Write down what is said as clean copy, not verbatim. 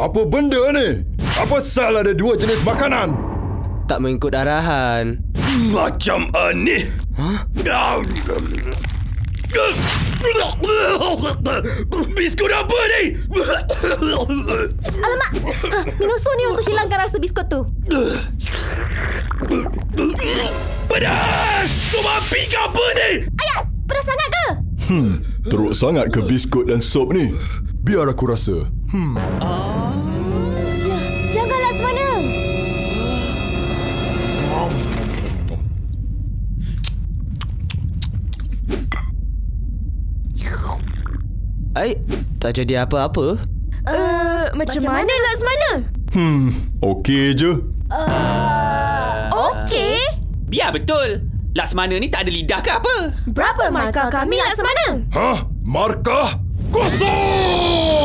Apa benda ni? Apa salah ada dua jenis makanan? Tak mengikut arahan. Macam aneh. Biskut apa ni? Alamak, minum sup ni untuk hilangkan rasa biskut tu. Pedas! Sup api ke apa ni? Ayah, pedas sangat ke? Teruk sangat ke biskut dan sup ni? Biar aku rasa. Janganlah semana. Tak jadi apa-apa. Macam mana Laksmana? Okey je. Okey. Biar betul. Laksmana ni tak ada lidah ke apa? Berapa markah kami Laksmana? Markah kosong!